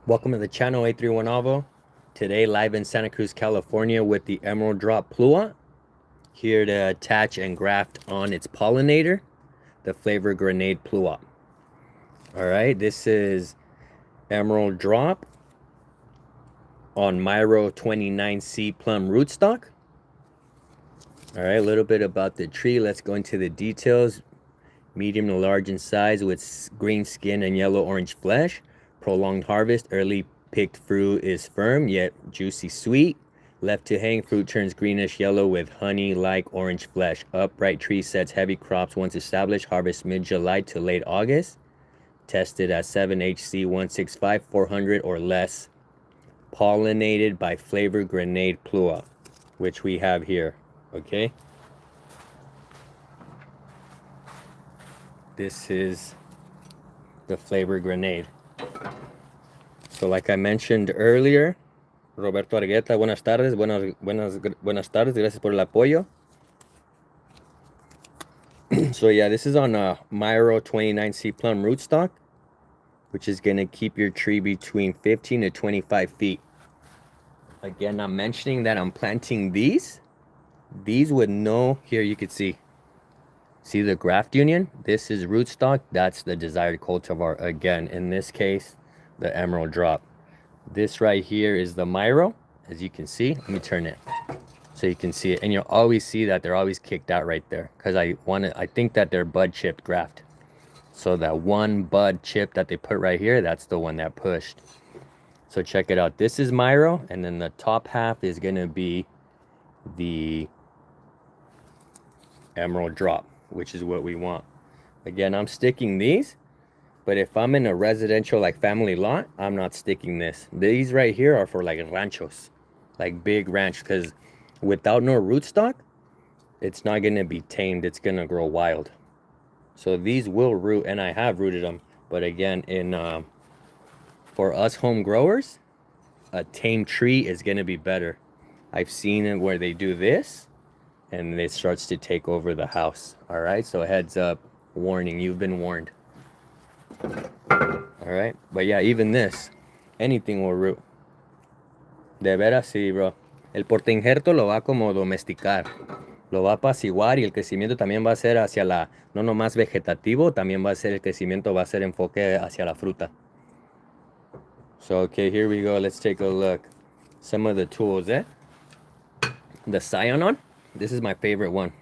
Welcome to the channel, A31 Avo. Today live in Santa Cruz, California with the Emerald Drop PLUOT. Here to attach and graft on its pollinator, the Flavor Grenade PLUOT. Alright, this is Emerald Drop on Myro 29C plum rootstock. Alright, a little bit about the tree. Let's go into the details. Medium to large in size with green skin and yellow-orange flesh. Prolonged harvest. Early picked fruit is firm yet juicy sweet. Left to hang, fruit turns greenish yellow with honey-like orange flesh. Upright tree sets heavy crops once established. Harvest mid-July to late August. Tested at 7HC 165, 400 or less. Pollinated by Flavor Grenade PLUOT, which we have here. Okay. This is the Flavor Grenade. So like I mentioned earlier, Roberto Argueta, buenas tardes, buenas tardes, gracias por el apoyo. So yeah, this is on a Myro 29C plum rootstock, which is gonna keep your tree between 15 to 25 feet. Again, I'm mentioning that I'm planting these with no, here you can see the graft union. This is rootstock. That's the desired cultivar. Again, in this case, the Emerald Drop. This right here is the Myro, as you can see. Let me turn it so you can see it. And you'll always see that they're always kicked out right there because I think that they're bud chipped graft. So that one bud chip that they put right here, that's the one that pushed. So check it out. This is Myro, and then the top half is gonna be the Emerald Drop, which is what we want. Again, I'm sticking these, but if I'm in a residential like family lot, I'm not sticking this. These right here are for like ranchos, like big ranch, because without no rootstock, it's not gonna be tamed. It's gonna grow wild. So these will root, and I have rooted them. But again, for us home growers, a tame tree is gonna be better. I've seen it where they do this, and it starts to take over the house. All right, so heads up, warning, you've been warned. All right, but yeah, even this, anything will root. De veras, sí, bro. El porte injerto lo va como domesticar, lo va a apaciguar, y el crecimiento también va a ser hacia no nomás vegetativo, también va a ser el crecimiento, va a ser enfoque hacia la fruta. So, okay, here we go. Let's take a look. Some of the tools, The Cyanon. This is my favorite one.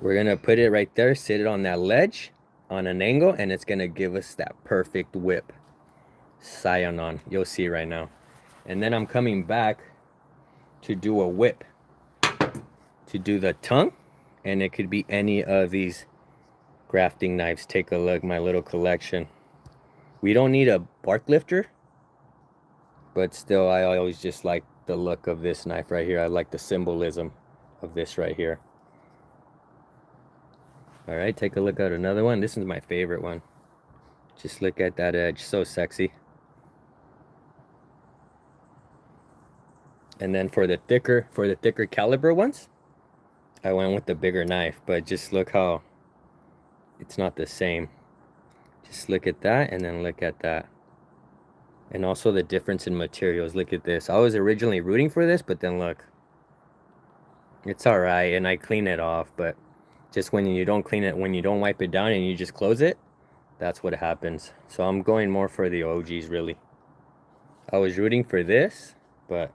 We're gonna put it right there, sit it on that ledge on an angle, and it's gonna give us that perfect whip. Cyanon, you'll see right now. And then I'm coming back to do a whip, to do the tongue, and it could be any of these grafting knives. Take a look, my little collection. We don't need a bark lifter, but still, I always just like the look of this knife right here. I like the symbolism of this right here. All right, take a look at another one. This is my favorite one. Just look at that edge, so sexy. And then for the thicker caliber ones, I went with the bigger knife, but just look how it's not the same. Just look at that, and then look at that. And also the difference in materials. Look at this. I was originally rooting for this, but then look. It's all right, and I clean it off, but just when you don't clean it, when you don't wipe it down and you just close it, that's what happens. So I'm going more for the OGs, really. I was rooting for this, but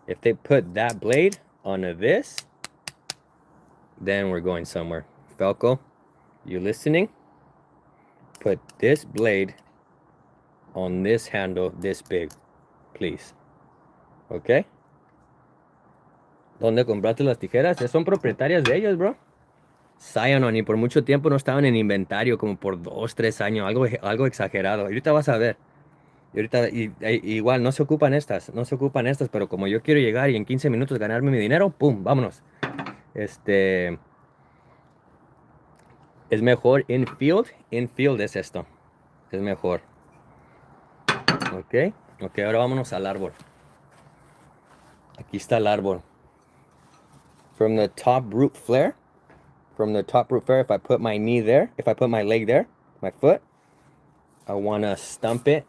if they put that blade onto this, then we're going somewhere. Falco, you listening? Put this blade on this handle this big, please. Okay? ¿Dónde compraste las tijeras? Son propietarias de ellos, bro. Cyanon, y por mucho tiempo no estaban en inventario, como por 2, 3 años, algo exagerado. Ahorita vas a ver. Y ahorita, igual, no se ocupan estas, pero como yo quiero llegar y en 15 minutos ganarme mi dinero, ¡pum! Vámonos. Es mejor infield es esto. Es mejor. Ok, ahora vámonos al árbol. Aquí está el árbol. From the top root flare, if I put my knee there, if I put my leg there, my foot, I want to stump it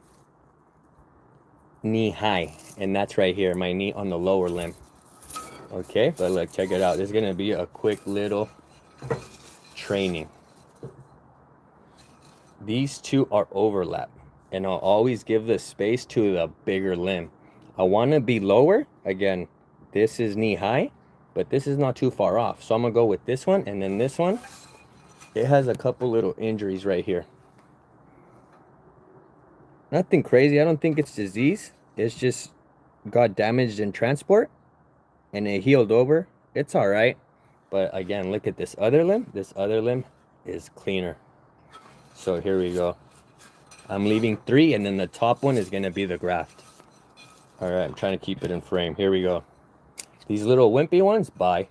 knee high, and that's right here, my knee on the lower limb. Okay, but look, check it out. This is gonna be a quick little training. These two are overlap, and I'll always give the space to the bigger limb. I want to be lower. Again, this is knee high, but this is not too far off. So I'm gonna go with this one, and then this one, it has a couple little injuries right here. Nothing crazy. I don't think it's disease. It's just got damaged in transport, and it healed over. It's all right. But again, look at this other limb. This other limb is cleaner. So here we go. I'm leaving 3, and then the top one is gonna be the graft. All right, I'm trying to keep it in frame. Here we go. These little wimpy ones, bye.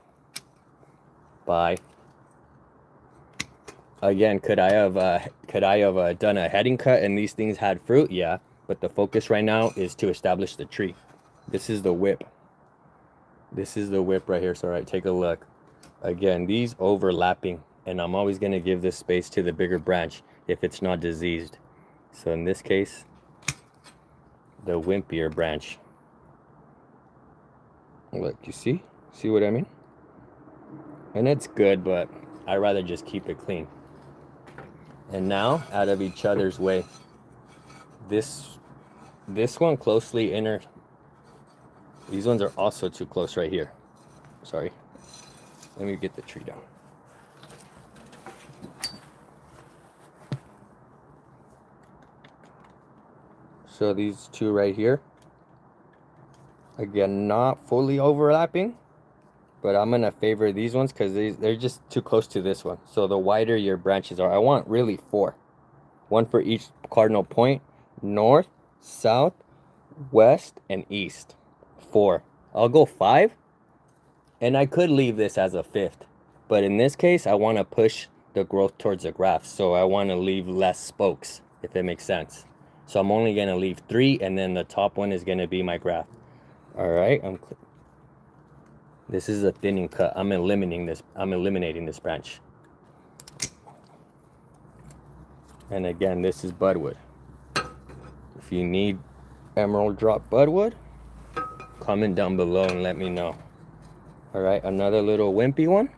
Bye. Again, could I have done a heading cut and these things had fruit? Yeah, but the focus right now is to establish the tree. This is the whip. This is the whip right here. So, all right, take a look. Again, these overlapping, and I'm always gonna give this space to the bigger branch if it's not diseased. So in this case, the wimpier branch. Look, you see what I mean? And it's good, but I'd rather just keep it clean. And now, out of each other's way, this one closely inner. These ones are also too close right here. Sorry. Let me get the tree down. So these two right here, again, not fully overlapping, but I'm gonna favor these ones because they're just too close to this one. So the wider your branches are, I want really 4. 1 for each cardinal point, north, south, west, and east. 4. I'll go 5, and I could leave this as a 5th, but in this case, I want to push the growth towards the graft, so I want to leave less spokes, if it makes sense. So I'm only gonna leave 3, and then the top one is gonna be my graft. All right, this is a thinning cut. I'm eliminating this branch. And again, this is budwood. If you need emerald drop budwood, comment down below and let me know. All right, another little wimpy one.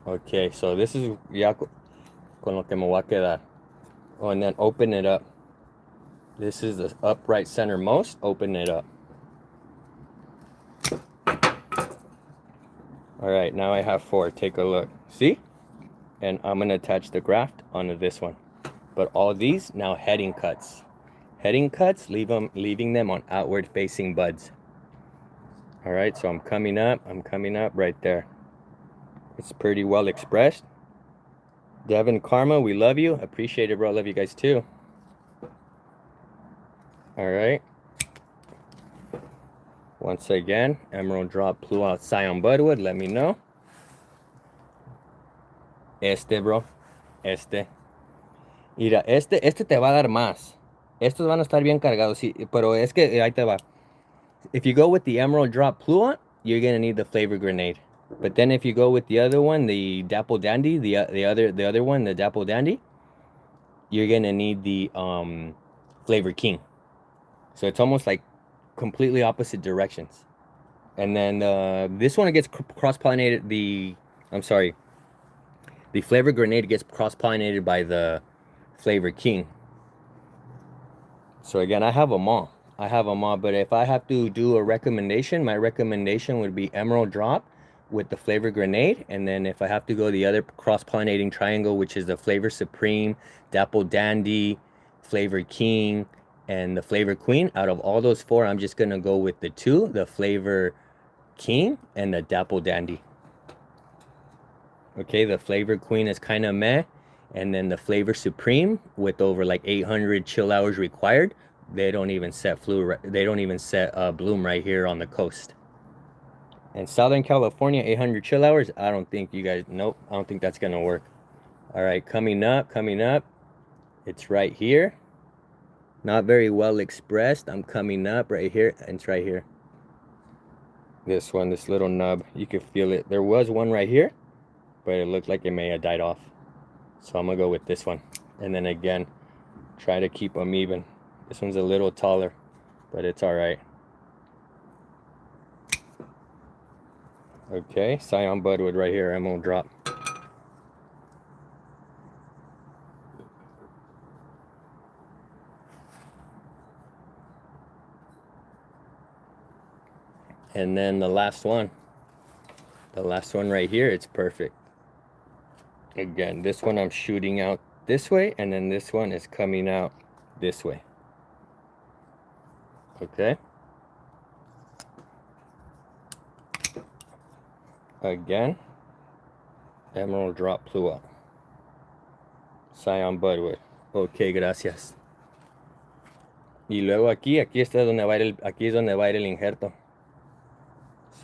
Okay, so this is ya con lo que me voy a quedar. Oh, and then open it up. This is the upright centermost. Open it up. All right, now I have 4. Take a look. See? And I'm gonna attach the graft onto this one. But all these now heading cuts. Heading cuts, leaving them on outward facing buds. All right, so I'm coming up right there. It's pretty well expressed. Devin Karma, we love you. Appreciate it, bro. Love you guys too. All right. Once again, emerald drop PLUOT Scion budwood. Let me know. Bro. Mira, este te va a dar más. Estos van a estar bien cargados, sí, pero es que ahí te va. If you go with the emerald drop PLUOT, you're gonna need the flavor grenade. But then if you go with the other one, the Dapple Dandy, the other one, the Dapple Dandy, you're gonna need the Flavor King. So it's almost like completely opposite directions. And then this one gets cross-pollinated. The Flavor Grenade gets cross-pollinated by the Flavor King. So again, I have them all. But if I have to do a recommendation, my recommendation would be Emerald Drop with the Flavor Grenade. And then if I have to go the other cross-pollinating triangle, which is the Flavor Supreme, Dapple Dandy, Flavor King, and the Flavor Queen, out of all those 4, I'm just gonna go with the 2, the Flavor King and the Dapple Dandy. Okay, the Flavor Queen is kind of meh, and then the Flavor Supreme with over like 800 chill hours required, they don't even set bloom right here on the coast. And Southern California, 800 chill hours, I don't think you guys, nope, I don't think that's gonna work. All right, coming up, it's right here. Not very well expressed. I'm coming up right here, and it's right here. This one, this little nub, you can feel it. There was one right here, but it looked like it may have died off. So I'm gonna go with this one. And then again, try to keep them even. This one's a little taller, but it's all right. Okay, Scion Budwood right here, emerald drop. And then the last one right here, it's perfect. Again, this one I'm shooting out this way, and then this one is coming out this way. Okay. Again, emerald drop PLUOT. Scion Budwood. Ok, gracias. Y luego aquí está donde va a ir aquí es donde va a ir el injerto.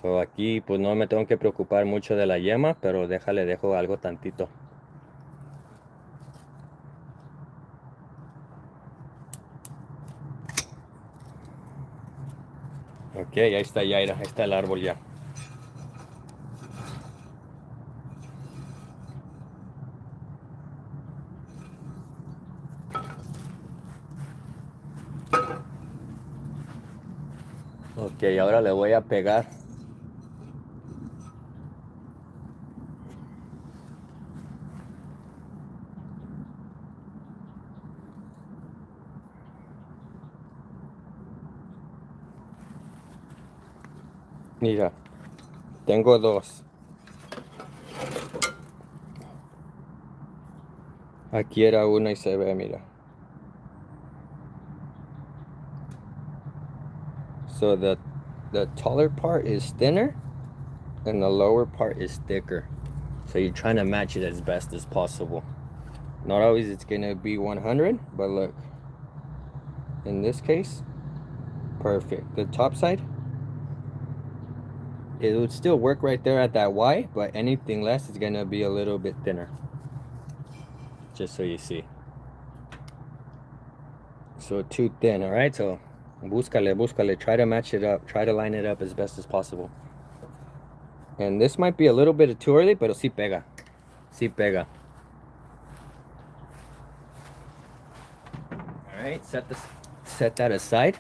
So aquí pues no me tengo que preocupar mucho de la yema, pero déjale, dejo algo tantito. Ok, ahí está Yaira, ahí está el árbol ya. Ok, ahora le voy a pegar. Mira, tengo dos. Aquí era una y se ve, mira. So the taller part is thinner and the lower part is thicker. So you're trying to match it as best as possible. Not always it's gonna be 100, but look. In this case, perfect. The top side, it would still work right there at that Y, but anything less is gonna be a little bit thinner. Just so you see. So too thin, all right? So búscale, try to match it up, try to line it up as best as possible. And this might be a little bit too early, pero sí pega. Sí pega. All right, set that aside.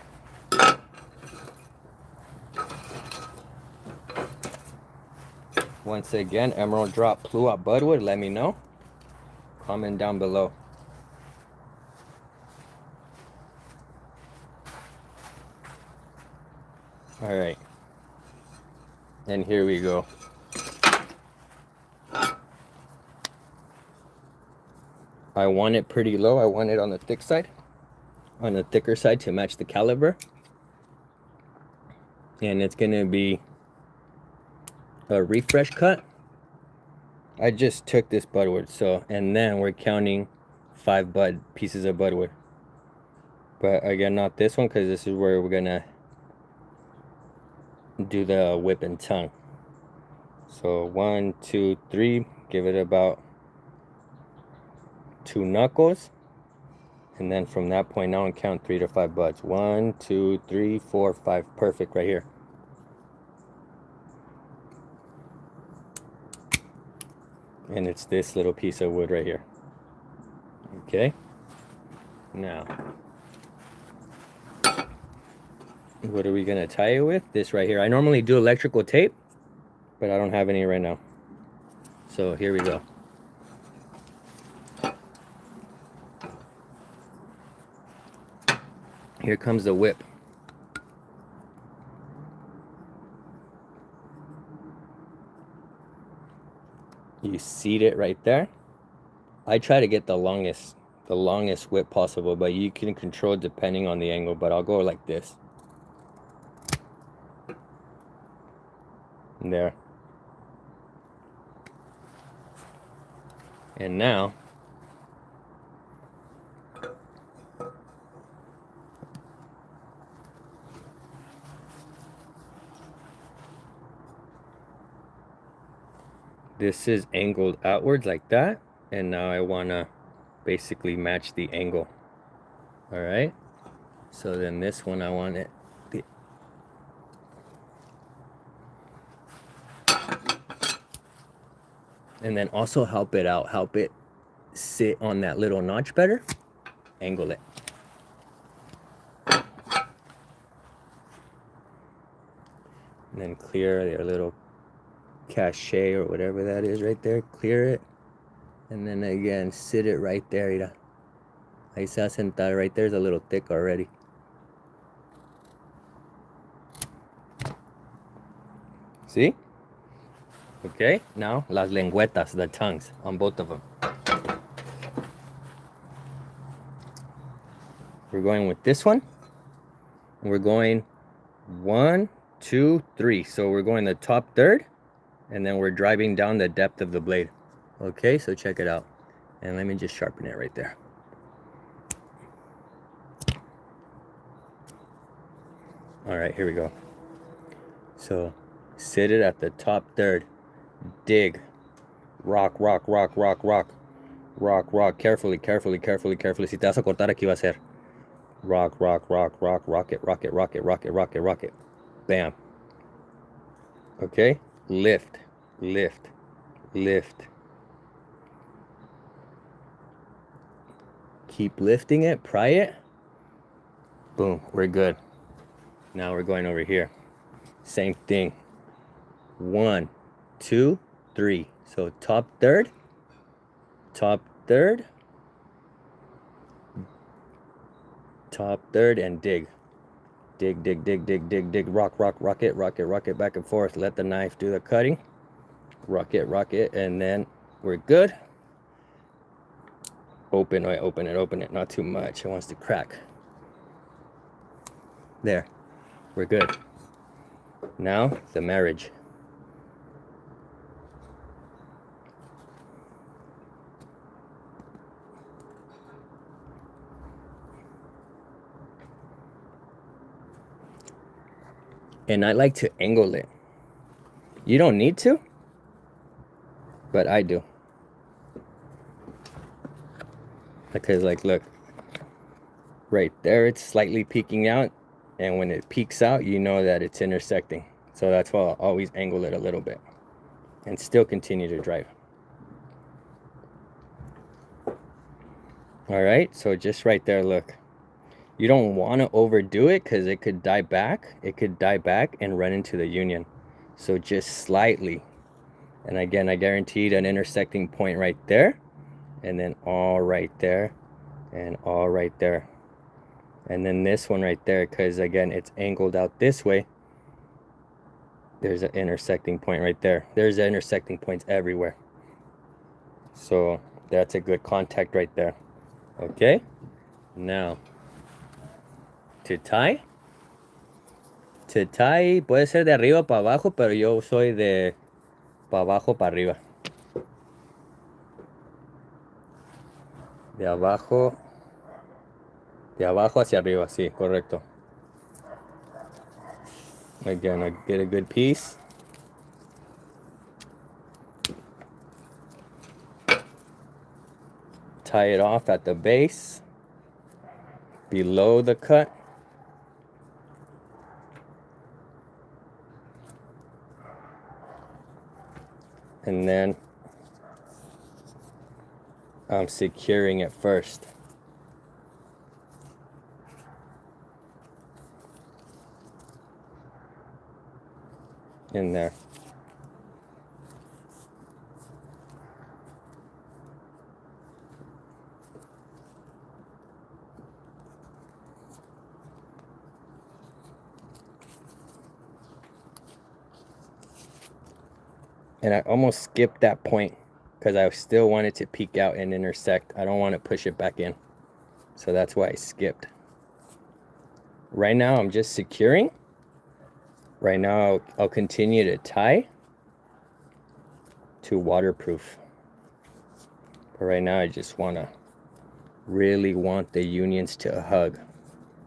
Once again, emerald drop PLUOT Budwood, let me know. Comment down below. All right. And here we go. I want it pretty low. I want it on the thick side, on the thicker side to match the caliber. And it's gonna be a refresh cut. I just took this budwood, so, and then we're counting 5 pieces of budwood. But again, not this one, because this is where we're gonna do the whip and tongue. So 1, 2, 3, give it about 2 knuckles. And then from that point on, count 3 to 5 buds. 1, 2, 3, 4, 5. Perfect right here. And it's this little piece of wood right here. Okay. Now, what are we gonna tie it with? This right here. I normally do electrical tape, but I don't have any right now. So here we go. Here comes the whip. You seat it right there. I try to get the longest whip possible, but you can control depending on the angle, but I'll go like this. And there. And now this is angled outwards like that, and now I want to basically match the angle. All right, so then this one I want it and then also help it sit on that little notch better. Angle it. And then clear their little cachet or whatever that is right there. Clear it. And then again, sit it right there. Mira. Ahí se va a sentar. Right there's a little thick already. See? Okay, now las lengüetas, the tongues on both of them. We're going with this one. And we're going 1, 2, 3. So we're going the top third, and then we're driving down the depth of the blade. Okay, so check it out. And let me just sharpen it right there. All right, here we go. So sit it at the top third. Dig. Rock, rock, rock, rock, rock. Rock, rock. Carefully, carefully, carefully, carefully. Si te vas a cortar, aquí va a ser. Rock, rock, rock, rock, rock it, rock it, rock it, rock it, rock it, rock it. Bam. Okay? Lift, lift, lift. Keep lifting it, pry it. Boom, we're good. Now we're going over here. Same thing. 1, 2, 3. So top third, top third, top third, and dig. Dig, dig, dig, dig, dig, dig. Rock, rock, rock it, rock it, rock it back and forth. Let the knife do the cutting. Rock it, and then we're good. Open it, open it, open it. Not too much. It wants to crack. There. We're good. Now, the marriage. And I like to angle it. You don't need to, but I do. Because like, look, right there, it's slightly peeking out. And when it peeks out, you know that it's intersecting. So that's why I'll always angle it a little bit and still continue to drive. All right, so just right there, look. You don't want to overdo it because it could die back. It could die back and run into the union. So just slightly. And again, I guaranteed an intersecting point right there. And then all right there. And all right there. And then this one right there, because again, it's angled out this way. There's an intersecting point right there. There's intersecting points everywhere. So that's a good contact right there. Okay. Now, to tie puede ser de arriba para abajo, pero yo soy de para abajo para arriba. De abajo hacia arriba, sí, correcto. Again, I get a good piece. Tie it off at the base, below the cut. And then I'm securing it first. In there. And I almost skipped that point because I still wanted to peek out and intersect. I don't want to push it back in. So that's why I skipped. Right now I'm just securing. Right now I'll continue to tie to waterproof. But right now I just really want the unions to hug.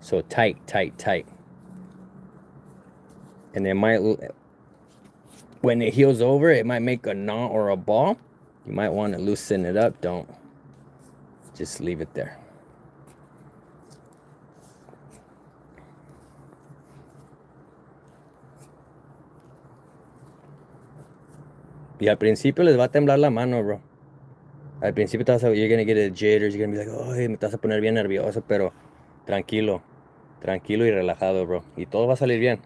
So tight, tight, tight. And it might, when it heals over, it might make a knot or a ball. You might want to loosen it up. Don't. Just leave it there. Y al principio les va a temblar la mano, bro. Al principio you're gonna get a jitters, you're gonna be like, oh, me estás a poner bien nervioso, pero tranquilo, tranquilo y relajado, bro. Y todo va a salir bien.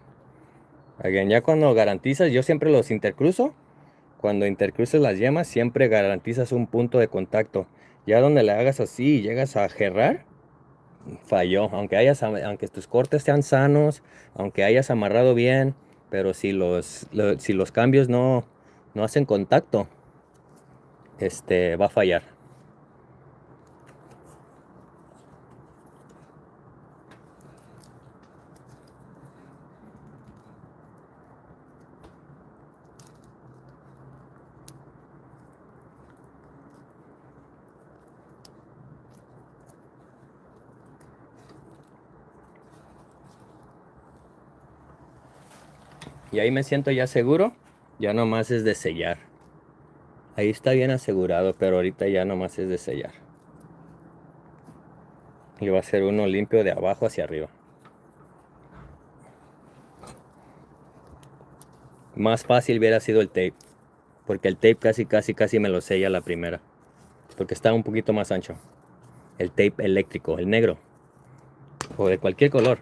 Again, ya cuando garantizas, yo siempre los intercruzo. Cuando intercruces las yemas, siempre garantizas un punto de contacto. Ya donde le hagas así y llegas a gerrar, falló. Aunque tus cortes sean sanos, aunque hayas amarrado bien, pero si los cambios no hacen contacto, va a fallar. Y ahí me siento ya seguro, ya nomás es de sellar. Ahí está bien asegurado, pero ahorita ya nomás es de sellar. Y va a ser uno limpio de abajo hacia arriba. Más fácil hubiera sido el tape, porque el tape casi me lo sella la primera, porque está un poquito más ancho. El tape eléctrico, el negro, o de cualquier color.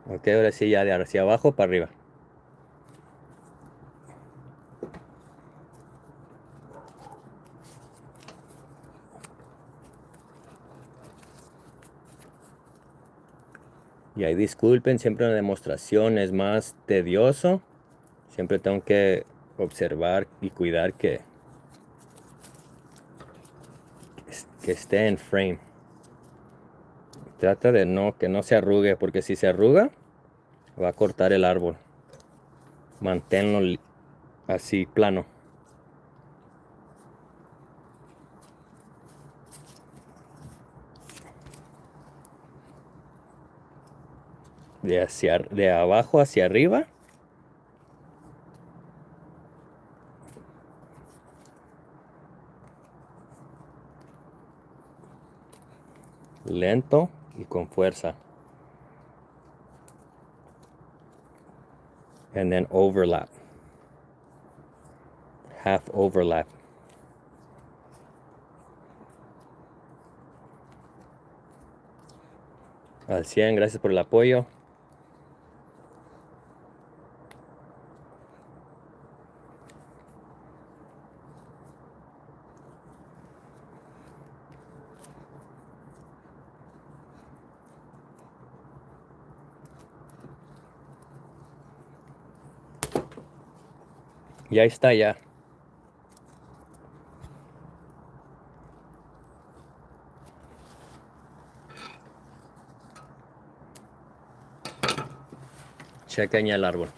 Ok, ahora sí ya de hacia abajo para arriba. Y ahí disculpen, siempre una demostración es más tedioso. Siempre tengo que observar y cuidar que esté en frame. Trata de que no se arrugue, porque si se arruga, va a cortar el árbol. Manténlo así, plano. De abajo hacia arriba. Lento y con fuerza. And then overlap. Half overlap. Al 100, gracias por el apoyo. Y ahí está ya. Chequen ya el árbol.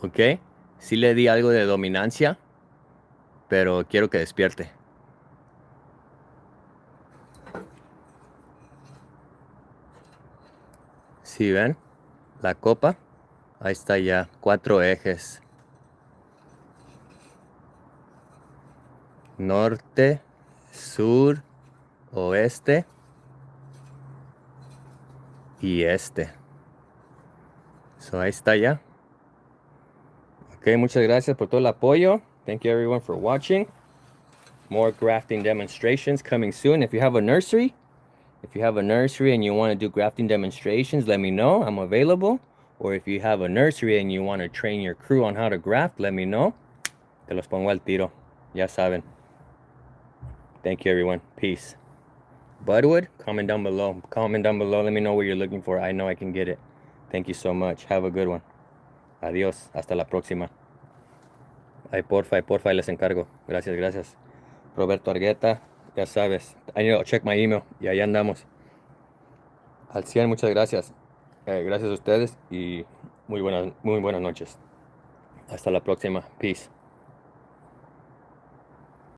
Ok. Sí le di algo de dominancia, pero quiero que despierte. ¿Sí ven? La copa. Ahí está ya. 4 ejes. Norte, sur, oeste y este. So ahí está ya. Ok, muchas gracias por todo el apoyo. Thank you everyone for watching. More grafting demonstrations coming soon. If you have a nursery and you want to do grafting demonstrations, let me know. I'm available. Or if you have a nursery and you want to train your crew on how to graft, let me know. Te los pongo al tiro. Ya saben. Thank you everyone. Peace. Budwood, comment down below. Comment down below. Let me know what you're looking for. I know I can get it. Thank you so much. Have a good one. Adiós. Hasta la próxima. Ay, porfa, les encargo. Gracias, gracias. Roberto Argueta, ya sabes. I need to check my email. Y ahí andamos. Al 100, muchas gracias. Gracias a ustedes y muy buenas noches. Hasta la próxima. Peace.